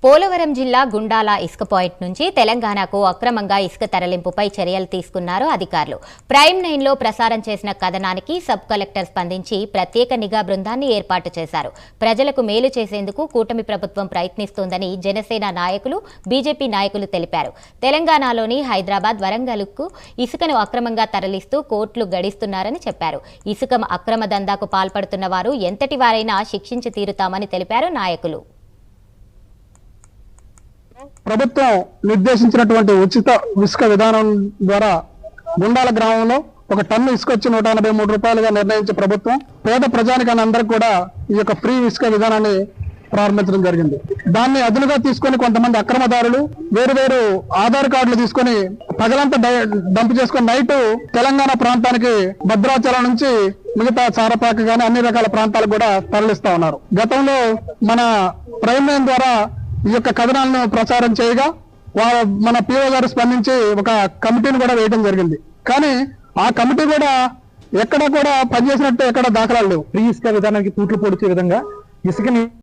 పోలవరం జిల్లా గుండాల ఇసుక పాయింట్ నుంచి తెలంగాణకు అక్రమంగా ఇసుక తరలింపుపై చర్యలు తీసుకున్నారు అధికారులు. ప్రైమ్ 9లో ప్రసారం చేసిన కథనానికి సబ్ కలెక్టర్ స్పందించి ప్రత్యేక నిఘా బృందాన్ని ఏర్పాటు చేశారు. ప్రజలకు మేలు చేసేందుకు కూటమి ప్రభుత్వం ప్రయత్నిస్తోందని జనసేన నాయకులు, బీజేపీ నాయకులు తెలిపారు. తెలంగాణలోని హైదరాబాద్, వరంగల్కు ఇసుకను అక్రమంగా తరలిస్తూ కోట్లు గడిస్తున్నారని చెప్పారు. ఇసుక అక్రమ దందాకు పాల్పడుతున్న వారు ఎంతటి వారైనా శిక్షించి తీరుతామని తెలిపారు నాయకులు. ప్రభుత్వం నిర్దేశించినటువంటి ఉచిత ఇసుక విధానం ద్వారా గుండాల గ్రామంలో ఒక టన్ను ఇసుక వచ్చి 183 రూపాయలుగా నిర్ణయించే ప్రభుత్వం పేద ప్రజానికాన్ని అందరికీ కూడా ఈ యొక్క ఫ్రీ ఇసుక విధానాన్ని ప్రారంభించడం జరిగింది. దాన్ని అదునుగా తీసుకొని కొంతమంది అక్రమదారులు వేరు ఆధార్ కార్డులు తీసుకొని ప్రజలంతా డంప్ చేసుకుని నైట్ తెలంగాణ ప్రాంతానికి భద్రాచలం నుంచి మిగతా సారపాక గాని అన్ని రకాల ప్రాంతాలకు కూడా తరలిస్తా ఉన్నారు. గతంలో మన ప్రైమ్ 9 ద్వారా ఈ యొక్క కథనాలను ప్రచారం చేయగా మన పిఓ గారు స్పందించి ఒక కమిటీని కూడా వేయడం జరిగింది. కానీ ఆ కమిటీ కూడా ఎక్కడ కూడా పనిచేసినట్టు ఎక్కడ దాఖలాలు లేవు. ఫ్రీ ఇసుక విధానానికి తూట్లు పొడిచే విధంగా ఇసుకని